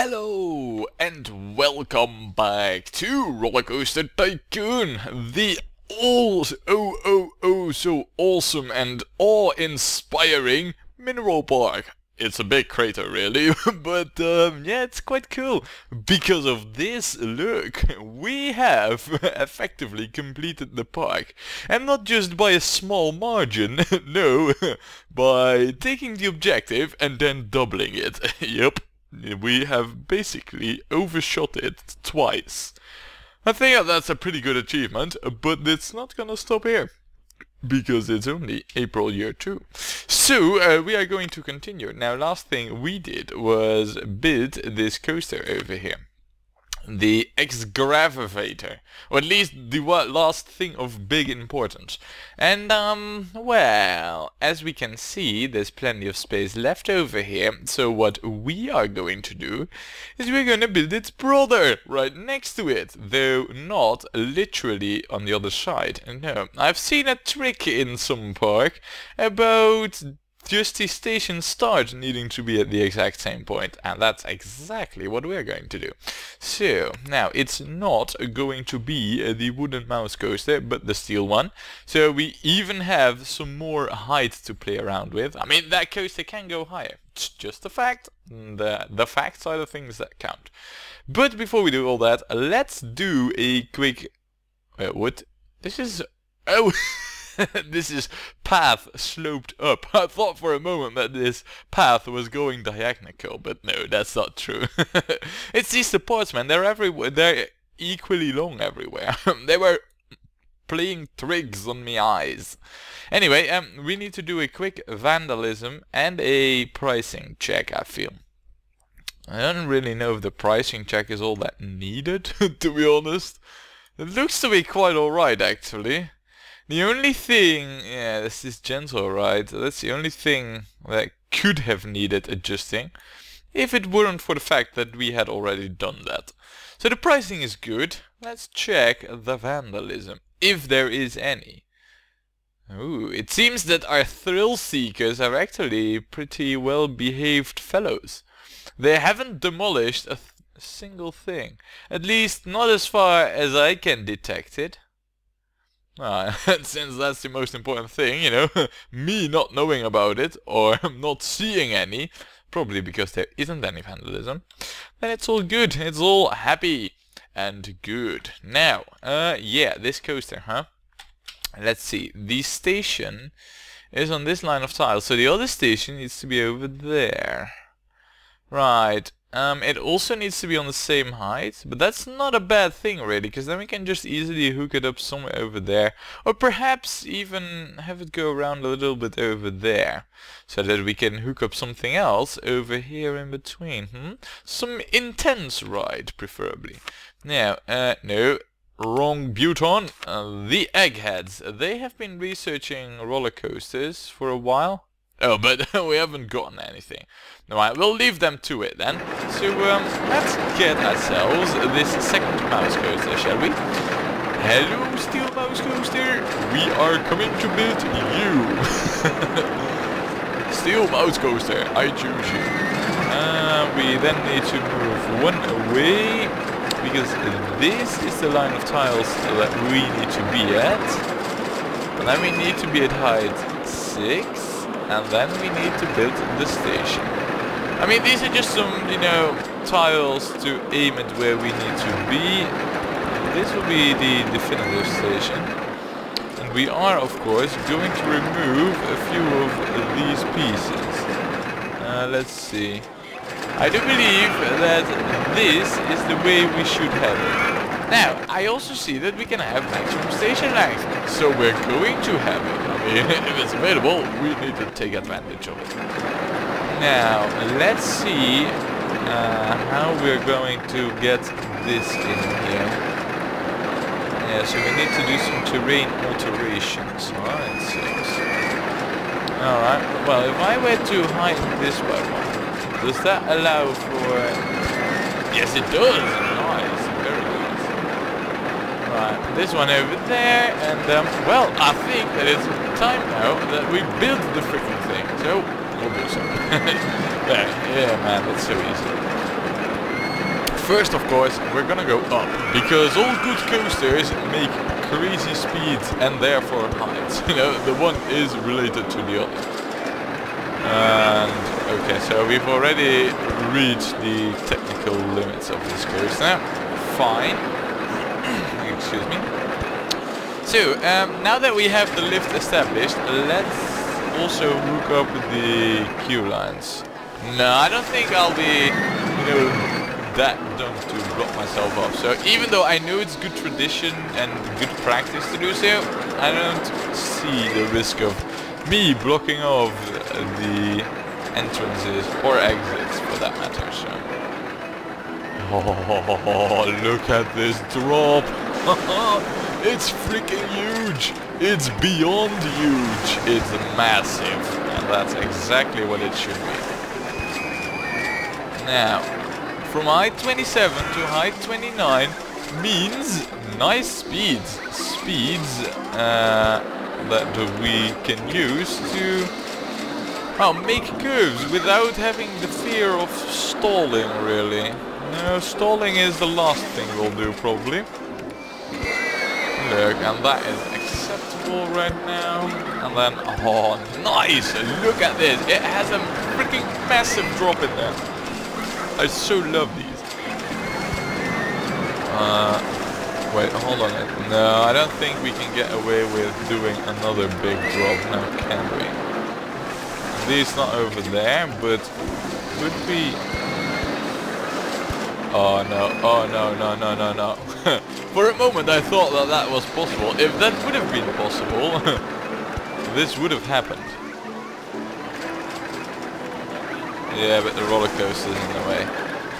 Hello and welcome back to Rollercoaster Tycoon, the so awesome and awe-inspiring mineral park. It's a big crater really, but yeah, it's quite cool. Because of this, look, we have effectively completed the park. And not just by a small margin, no, by taking the objective and then doubling it. Yep. We have basically overshot it twice. I think that's a pretty good achievement, but it's not gonna stop here. Because it's only April year 2. So, we are going to continue. Now, last thing we did was build this coaster over here. The excavator, or at least the last thing of big importance. And well, as we can see, there's plenty of space left over here. So what we are going to do is we're going to build its brother right next to it, though not literally on the other side. No, I've seen a trick in some park about just the station start needing to be at the exact same point, and that's exactly what we're going to do. So, now, it's not going to be the wooden mouse coaster, but the steel one. So we even have some more height to play around with. I mean, that coaster can go higher. It's just a fact. The facts are the things that count. But before we do all that, let's do a quick... what? This is... Oh... This is path sloped up. I thought for a moment that this path was going diagonal, but no, that's not true. It's these supports, man. They're everywhere. They're equally long everywhere. They were playing tricks on me eyes. Anyway, we need to do a quick vandalism and a pricing check, I feel. I don't really know if the pricing check is all that needed, to be honest. It looks to be quite alright, actually. The only thing, yeah, this is gentle, right? That's the only thing that could have needed adjusting, if it weren't for the fact that we had already done that. So the pricing is good. Let's check the vandalism, if there is any. Ooh, it seems that our thrill seekers are actually pretty well behaved fellows. They haven't demolished a single thing. At least not as far as I can detect it. Since that's the most important thing, you know, me not knowing about it, or not seeing any, probably because there isn't any vandalism, then it's all good, it's all happy and good. Now, yeah, this coaster, huh? Let's see, the station is on this line of tiles, so the other station needs to be over there. Right. It also needs to be on the same height, but that's not a bad thing really, because then we can just easily hook it up somewhere over there, or perhaps even have it go around a little bit over there, so that we can hook up something else over here in between. Some intense ride, preferably. Now, no, wrong button. The eggheads, they have been researching roller coasters for a while. Oh, but we haven't gotten anything. Alright, we'll leave them to it then. So, let's get ourselves this second mouse coaster, shall we? Hello, steel mouse coaster! We are coming to build you! Steel mouse coaster, I choose you. We then need to move one away, because this is the line of tiles that we need to be at. And then we need to be at height 6. And then we need to build the station. I mean, these are just some, you know, tiles to aim at where we need to be. This will be the definitive station. And we are, of course, going to remove a few of these pieces. Let's see. I do believe that this is the way we should have it. Now, I also see that we can have maximum station length, so we're going to have it. I mean, if it's available, we need to take advantage of it. Now, let's see how we're going to get this in here. Yeah, so we need to do some terrain alterations. Alright, 6. Alright, well, if I were to height this by 1, does that allow for... Yes, it does! Nice, very nice. Right, this one over there, and well, I think that it's time now that we build the freaking thing, so we'll do so. There, yeah man, that's so easy. first, of course, we're gonna go up, because all good coasters make crazy speeds and therefore heights. You know, the one is related to the other. And okay, so we've already reached the technical limits of this coaster. Fine. Excuse me. So, now that we have the lift established, let's also hook up the queue lines. No, I don't think I'll be, you know, that dumb to block myself off. So even though I know it's good tradition and good practice to do so, I don't see the risk of me blocking off the entrances or exits for that matter. So, oh, look at this drop! It's freaking huge! It's beyond huge! It's massive, and that's exactly what it should be. Now, from height 27 to height 29 means nice speeds. Speeds that we can use to make curves without having the fear of stalling, really. No, stalling is the last thing we'll do, probably. Look, and that is acceptable right now. And then, oh, nice! Look at this! It has a freaking massive drop in there. I so love these. Wait, hold on. No, I don't think we can get away with doing another big drop now, can we? At least not over there, but would we... Oh no, oh no, no, no, no, no. For a moment I thought that that was possible. If that would have been possible, this would have happened. Yeah, but the roller coaster is in the way.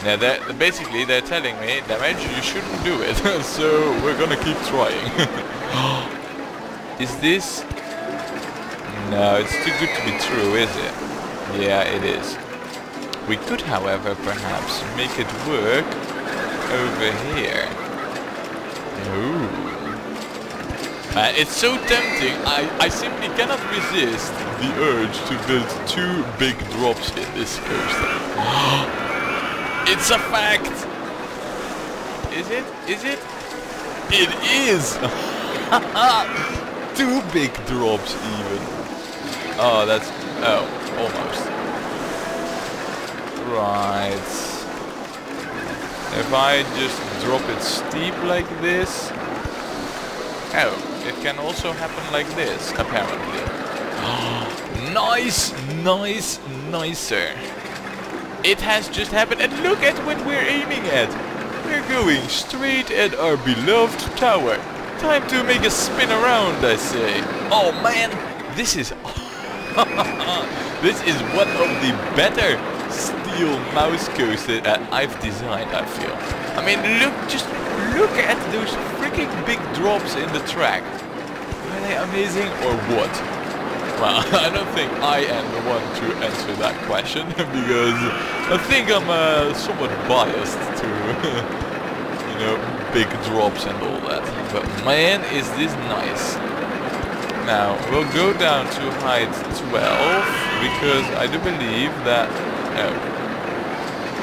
Yeah, basically they're telling me, Damage, you shouldn't do it. So we're gonna keep trying. Is this... No, it's too good to be true, is it? Yeah, it is. We could, however, perhaps make it work over here. Ooh. It's so tempting, I simply cannot resist the urge to build 2 big drops in this coaster. It's a fact! Is it? Is it? It is! 2 big drops even. Oh, that's... Oh, almost. Right. If I just drop it steep like this... Oh. It can also happen like this, apparently. Nice, nice, nicer. It has just happened, and look at what we're aiming at. We're going straight at our beloved tower. Time to make a spin around, I say. Oh man, this is... this is one of the better steel mouse coasters that I've designed, I feel. I mean, just look at those freaking big drops in the track. Are they amazing or what? Well, I don't think I am the one to answer that question, because I think I'm somewhat biased to, you know, big drops and all that. But man, is this nice. Now, we'll go down to height 12, because I do believe that...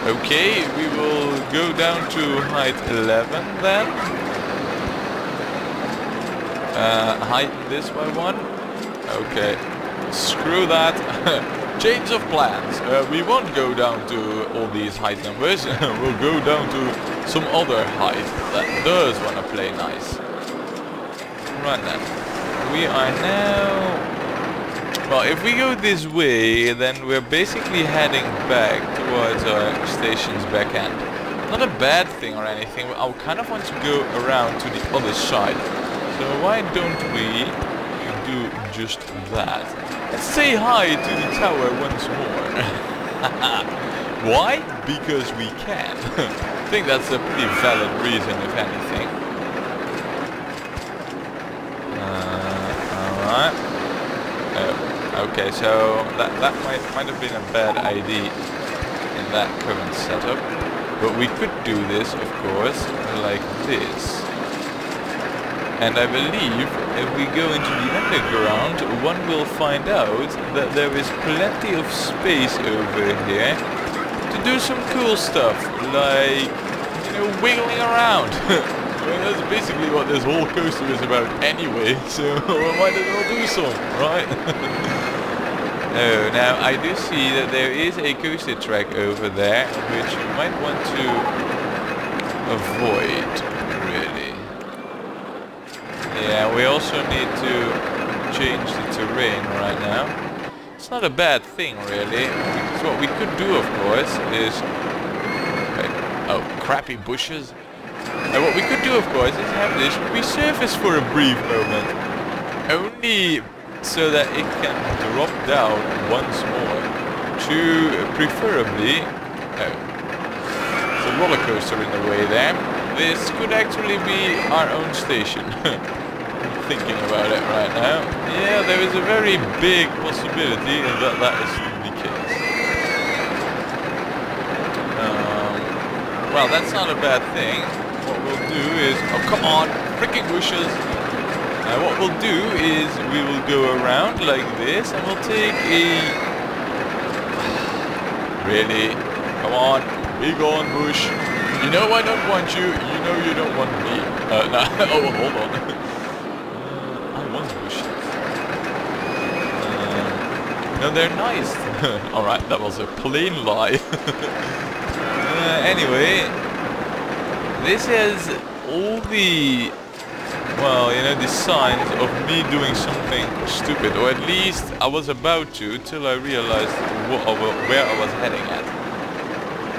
Okay, we will go down to height 11 then. Heighten this by 1. Okay, screw that. Change of plans. We won't go down to all these height numbers. We'll go down to some other height that does want to play nice. Right then. We are now... Well, if we go this way, then we're basically heading back towards our station's back end. Not a bad thing or anything, I kind of want to go around to the other side. So why don't we do just that? Let's say hi to the tower once more. Why? Because we can. I think that's a pretty valid reason, if anything. Alright. Okay, so that might have been a bad idea in that current setup. But we could do this, of course, like this. And I believe if we go into the underground, one will find out that there is plenty of space over here to do some cool stuff, like you know, wiggling around. Well, that's basically what this whole coaster is about anyway, so I might as well do some, right? Oh, now I do see that there is a coaster track over there, which you might want to avoid, really. Yeah, we also need to change the terrain right now. It's not a bad thing, really, because what we could do, of course, is... Oh, crappy bushes. And what we could do, of course, is have this resurface for a brief moment. Only so that it can drop down once more. To preferably... Oh. There's a roller coaster in the way there. This could actually be our own station. I'm thinking about it right now. Yeah, there is a very big possibility that that is the case. Well, that's not a bad thing. What we'll do is... Oh, come on! Freaking bushes! What we'll do is we will go around like this and we'll take a... Really? Come on! Be gone, bush! You know I don't want you. You know you don't want me. No. Oh, hold on. I want bushes. No, they're nice. Alright, that was a plain lie. Anyway, this has all the, well, you know, the signs of me doing something stupid, or at least I was about to, till I realized where I was heading at.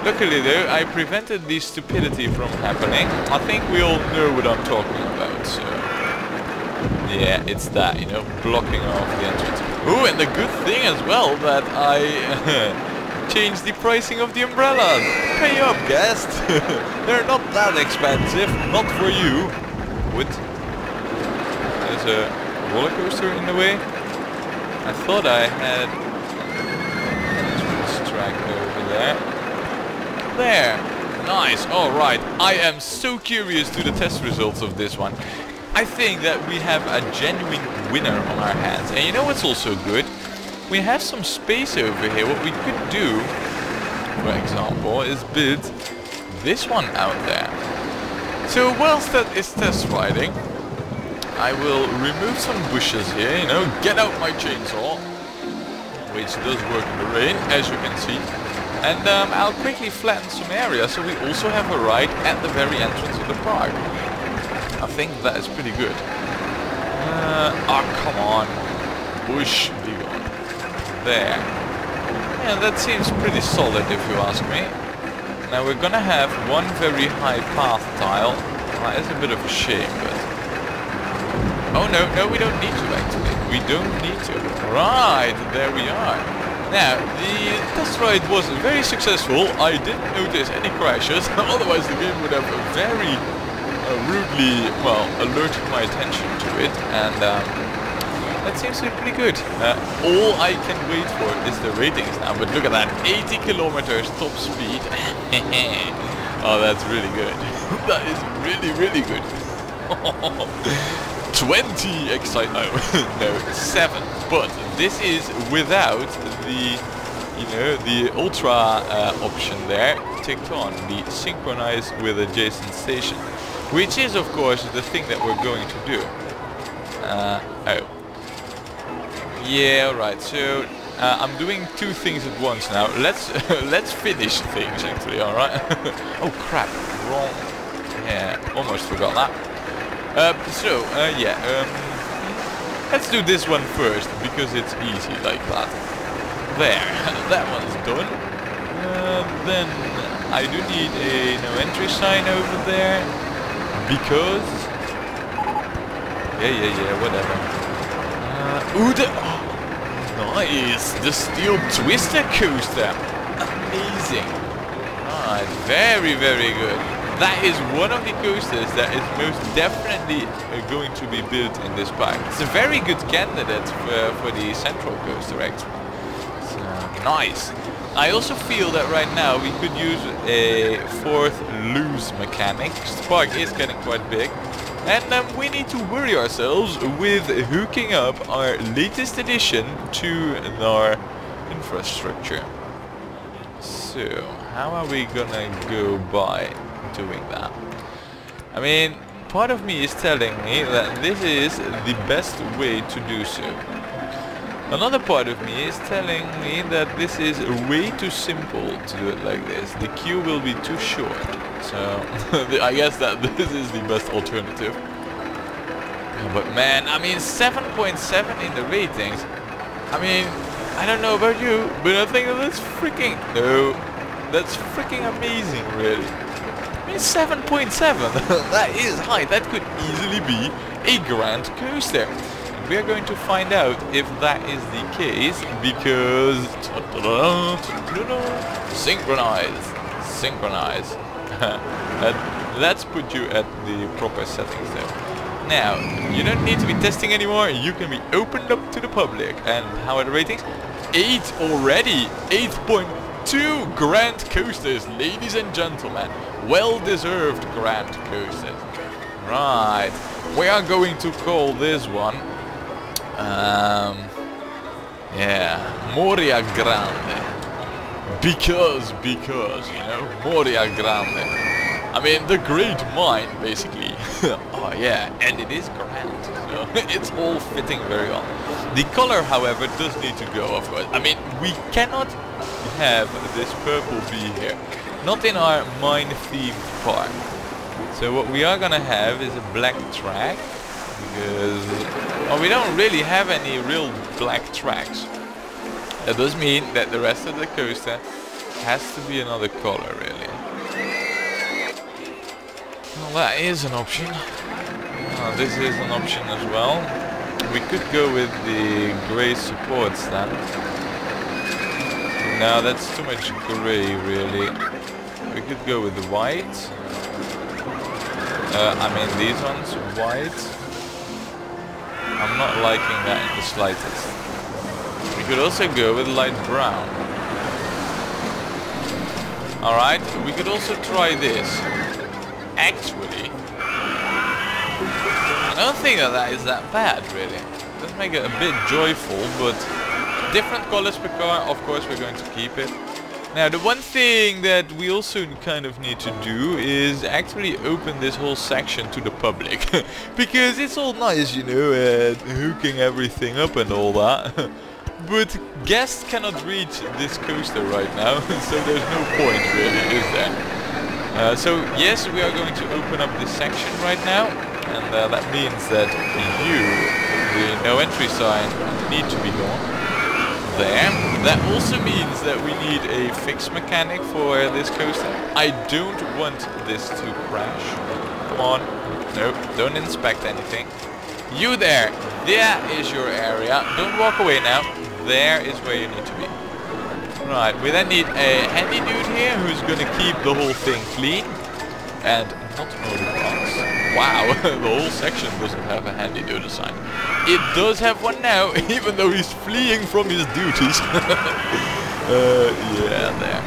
Luckily though, I prevented the stupidity from happening. I think we all know what I'm talking about, so... Yeah, it's that, you know, blocking off the entrance. Ooh, and the good thing as well that I... change the pricing of the umbrellas. Pay up, guest. They're not that expensive. Not for you. What? There's a roller coaster in the way. I thought I had this track over there. There. Nice. All right. I am so curious to the test results of this one. I think that we have a genuine winner on our hands. And you know what's also good? We have some space over here. What we could do, for example, is build this one out there. So whilst that is test riding, I will remove some bushes here, you know, get out my chainsaw, which does work in the rain, as you can see. And I'll quickly flatten some areas so we also have a ride at the very entrance of the park. I think that is pretty good. Oh, come on. Bush, be gone. There. Yeah, that seems pretty solid if you ask me. Now we're gonna have one very high path tile. Well, it's a bit of a shame, but... Oh no, we don't need to actually. We don't need to. Right, there we are. Now, the test ride was very successful. I didn't notice any crashes, otherwise the game would have very rudely, well, alerted my attention to it, and that seems to be pretty good. All I can wait for is the ratings now, but look at that, 80 kilometers top speed. Oh, that's really good. That is really good. 20 no, 7. But this is without the, you know, the ultra option there ticked on, the synchronized with adjacent station, which is of course the thing that we're going to do. Oh. Yeah, right. So I'm doing two things at once now. Let's finish things actually. All right. Oh crap! Wrong. Yeah, almost forgot that. Let's do this one first because it's easy like that. There, that one's done. Then I do need a no entry sign over there because. Yeah, whatever. Nice! The steel twister coaster! Amazing! Alright, very good. That is one of the coasters that is most definitely going to be built in this park. It's a very good candidate for the central coaster actually. So, nice! I also feel that right now we could use a fourth loose mechanic. The park is getting quite big. And we need to worry ourselves with hooking up our latest addition to our infrastructure. So, how are we gonna go by doing that. I mean, part of me is telling me that this is the best way to do so. Another part of me is telling me that this is way too simple to do it like this. The queue will be too short. So, I guess that this is the best alternative. But man, I mean 7.7 in the ratings. I mean, I don't know about you, but I think that's freaking... No, that's freaking amazing, really. I mean 7.7, that is high. That could easily be a grand coaster. We are going to find out if that is the case, because... Synchronize. Let's put you at the proper settings there. Now, you don't need to be testing anymore, you can be opened up to the public. And how are the ratings? 8 already! 8.2 grand coasters, ladies and gentlemen. Well-deserved grand coasters. Right, we are going to call this one... yeah, Moria Grande. Because, you know, Moria Grande. I mean, the great mine, basically. Oh yeah, and it is grand, so it's all fitting very well. The color, however, does need to go, of course. I mean, we cannot have this purple be here. Not in our mine-themed park. So what we are gonna have is a black track, because well, we don't really have any real black tracks. That does mean that the rest of the coaster has to be another color, really. Well, that is an option. This is an option as well. We could go with the grey supports then. No, that's too much grey, really. We could go with the white. I mean these ones, white. I'm not liking that in the slightest. We could also go with light brown. Alright, we could also try this. Actually, I don't think that is that bad, really. It does make it a bit joyful, but different colors per car, of course we're going to keep it. Now, the one thing that we also kind of need to do is actually open this whole section to the public. Because it's all nice, you know, hooking everything up and all that. But guests cannot reach this coaster right now, so there's no point really, is there? So yes, we are going to open up this section right now, and that means that the no entry sign need to be gone. There. That also means that we need a fix mechanic for this coaster. I don't want this to crash. Come on. Nope, don't inspect anything. You there, there is your area. Don't walk away now. There is where you need to be. Right, we then need a handy dude here who's gonna keep the whole thing clean. And not motorbikes. Wow, the whole section doesn't have a handy dude assigned. It does have one now, even though he's fleeing from his duties. Yeah, there.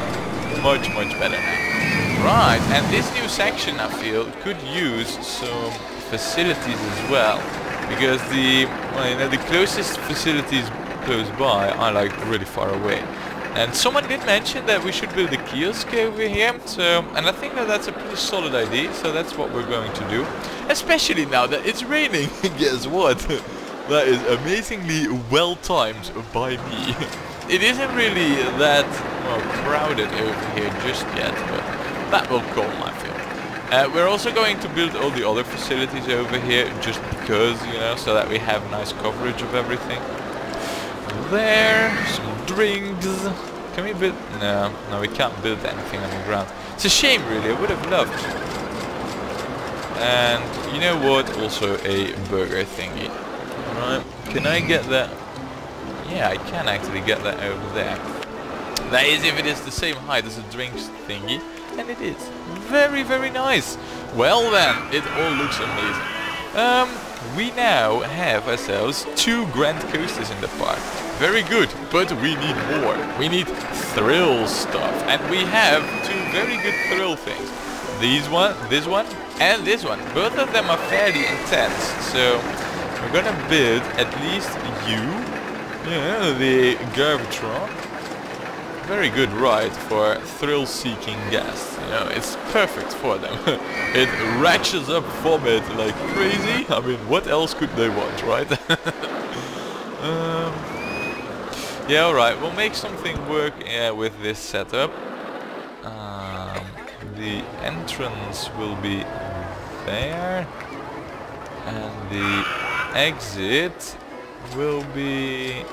Much better now. Right, and this new section, I feel, could use some facilities as well. Because the closest facilities close by are like really far away. And someone did mention that we should build a kiosk over here, and I think that that's a pretty solid idea, so that's what we're going to do. Especially now that it's raining. Guess what? That is amazingly well timed by me. It isn't really that crowded over here just yet, but that will come, I feel. We're also going to build all the other facilities over here, just because, you know, so that we have nice coverage of everything. There, some drinks. Can we build? No, we can't build anything on the ground. It's a shame, really. I would have loved. And you know what? Also a burger thingy. Right? Can I get that? Yeah, I can actually get that over there. That is if it is the same height as a drinks thingy, and it is. Very nice. Well then, it all looks amazing. We now have ourselves 2 grand coasters in the park. Very good, but we need more. We need thrill stuff, and we have 2 very good thrill things. This one, and this one. Both of them are fairly intense, so we're gonna build at least you, the Garbitron. very good ride for thrill-seeking guests. You know, it's perfect for them. It ratchets up vomit like crazy. I mean, what else could they want, right? Yeah, alright, we'll make something work with this setup. The entrance will be there, and the exit will be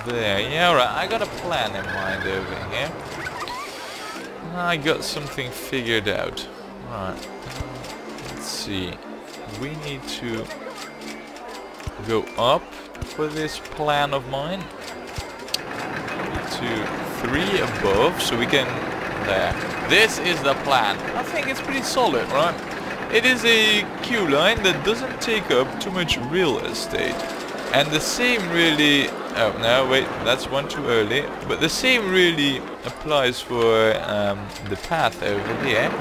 there. Yeah, alright, I got a plan in mind over here. I got something figured out. Alright, let's see. We need to go up for this plan of mine. 2, 3 above, so we can... There. This is the plan. I think it's pretty solid, right? It is a queue line that doesn't take up too much real estate. And the same really... Oh, no, wait, that's one too early. But the same really applies for the path over here.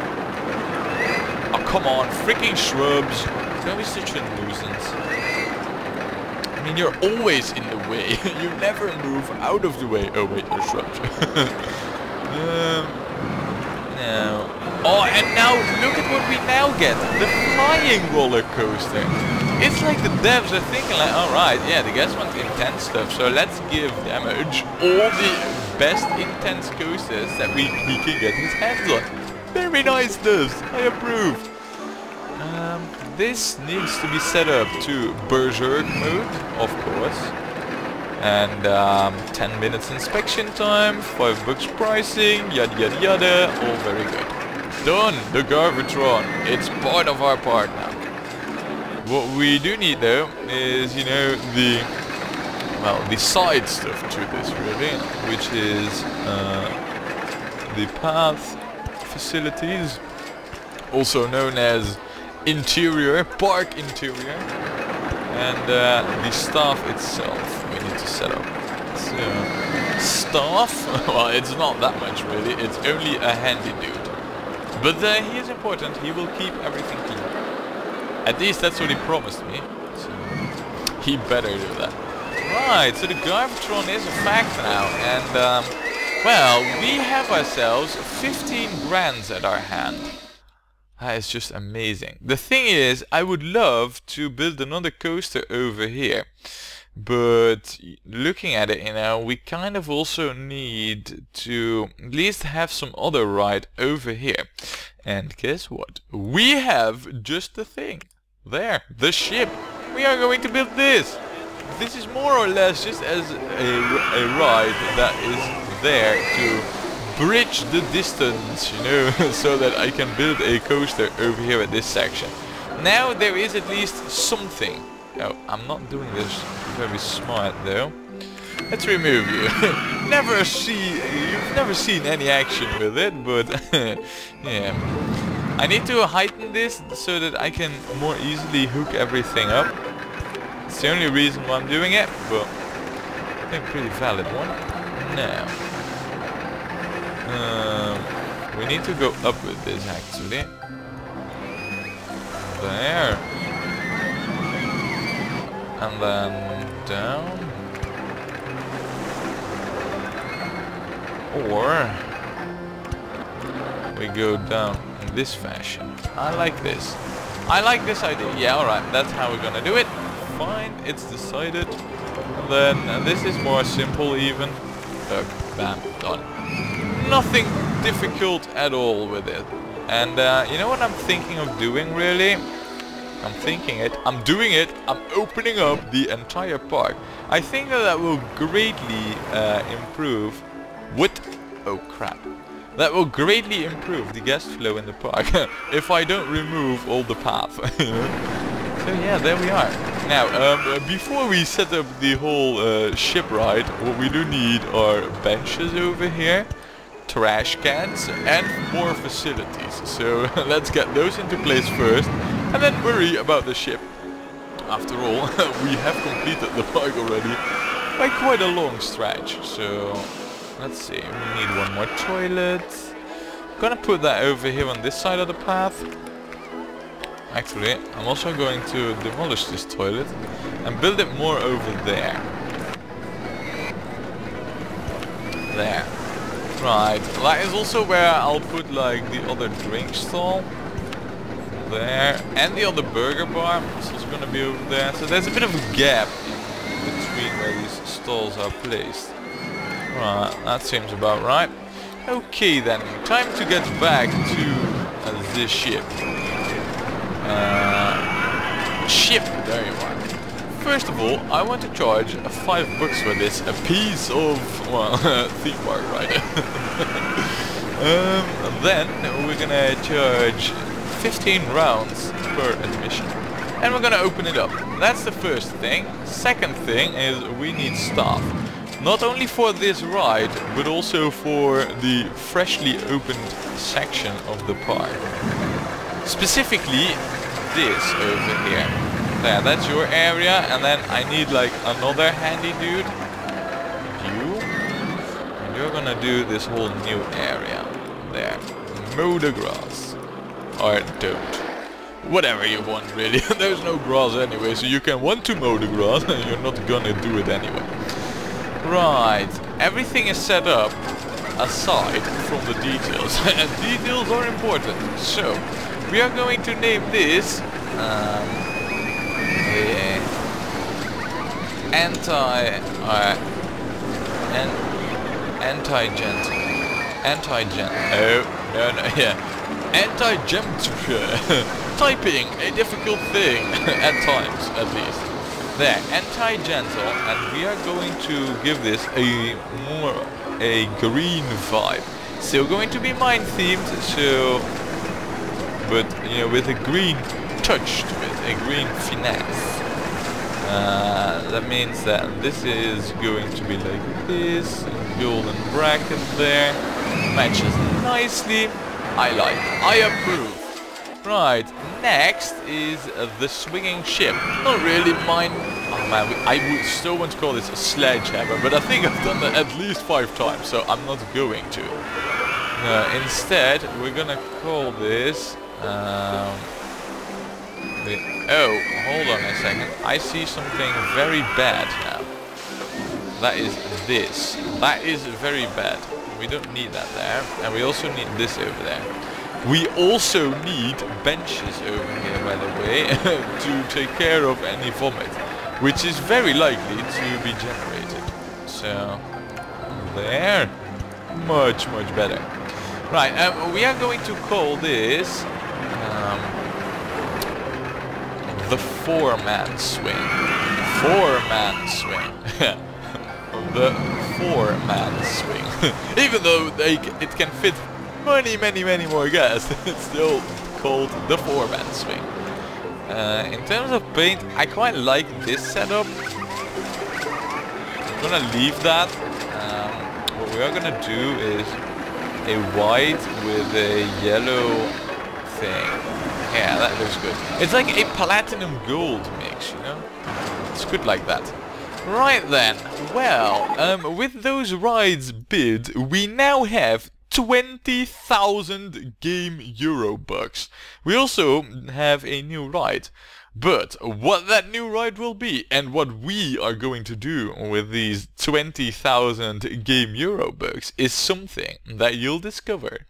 Oh, come on, freaking shrubs. Don't be such a nuisance. I mean, you're always in the way. You never move out of the way. Oh, wait, you're shrubs. No. Oh, and now look at what we now get. The flying roller coaster. It's like the devs are thinking like, alright, yeah, the guys want intense stuff, so let's give Damage all the best intense coasters that he can get his hands on. Very nice, devs. I approve. This needs to be set up to Berserk mode, of course. And 10 minutes inspection time, $5 pricing, yada yada yada, all very good. Done! The Garvatron. It's part of our park now. What we do need though is, you know, the side stuff to this really, which is the path facilities, also known as interior, park interior, and the staff itself. To set up. So, staff? Well, it's not that much really, it's only a handy dude. But he is important, he will keep everything clean. At least that's what he promised me. So, he better do that. Right, so the Garvatron is a fact now, and well, we have ourselves 15 grand at our hand. That is just amazing. The thing is, I would love to build another coaster over here. But looking at it, you know, we kind of also need to at least have some other ride over here. And guess what? We have just the thing. There, the ship. We are going to build this. This is more or less just as a ride that is there to bridge the distance, you know, so that I can build a coaster over here at this section. Now there is at least something. Oh, I'm not doing this very smart though. Let's remove you. You've never seen any action with it, but yeah. I need to heighten this so that I can more easily hook everything up. It's the only reason why I'm doing it, but I think a pretty valid one. Now, we need to go up with this actually. There. And then down. Or we go down in this fashion. I like this. I like this idea. Yeah, alright, that's how we're gonna do it. Fine, it's decided. And then this is more simple even. Look, bam, done. Nothing difficult at all with it. And you know what I'm thinking of doing really? I'm doing it, I'm opening up the entire park. I think that will greatly improve oh crap. That will greatly improve the guest flow in the park if I don't remove all the path. So yeah, there we are. Now, before we set up the whole ship ride, what we do need are benches over here, trash cans, and more facilities. So let's get those into place first, and then worry about the ship. After all, we have completed the park already by quite a long stretch. So let's see, we need one more toilet. Gonna put that over here on this side of the path. Actually, I'm also going to demolish this toilet and build it more over there. There. Right, that is also where I'll put like the other drink stall. There. And the other burger bar. It's also gonna be over there. So there's a bit of a gap in between where these stalls are placed. Right, that seems about right. Okay then, time to get back to this ship. There you are. First of all, I want to charge $5 for this, a piece of, well, theme park rider. Then we're gonna charge 15 rounds per admission. And we're gonna open it up. That's the first thing. Second thing is we need staff. Not only for this ride, but also for the freshly opened section of the park. Specifically, this over here. There, that's your area, and then I need like another handy dude. You. And you're gonna do this whole new area. There. Mow the grass. Or don't. Whatever you want, really. There's no grass anyway, so you can want to mow the grass, and you're not gonna do it anyway. Right, everything is set up aside from the details, and details are important. So, we are going to name this anti-gentle typing, a difficult thing at times at least. There, anti-gentle, and we are going to give this a green vibe. Still going to be mine themed, so, but you know, with a green touch to it, a green finesse. That means that this is going to be like this, golden bracket there, matches nicely. I approve. Right, next is the swinging ship. Not really mine. Oh man, I would still want to call this a sledgehammer, but I think I've done that at least 5 times, so I'm not going to. Instead, we're gonna call this. Oh, hold on a second. I see something very bad now. That is this. That is very bad. We don't need that there, and we also need this over there. We also need benches over here, by the way, to take care of any vomit, which is very likely to be generated. So, there. Much better. Right, we are going to call this the 4-man swing. 4-man swing. The 4-man swing. Even though it can fit many more guests, it's still called the 4-man swing. In terms of paint, I quite like this setup. I'm gonna leave that. What we are gonna do is a white with a yellow thing. Yeah, that looks good. It's like a platinum gold mix, you know? It's good like that. Right then, well, with those rides bid, we now have 20,000 game Eurobucks. We also have a new ride. But what that new ride will be and what we are going to do with these 20,000 game Eurobucks is something that you'll discover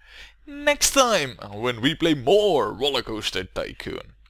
next time when we play more Rollercoaster Tycoon.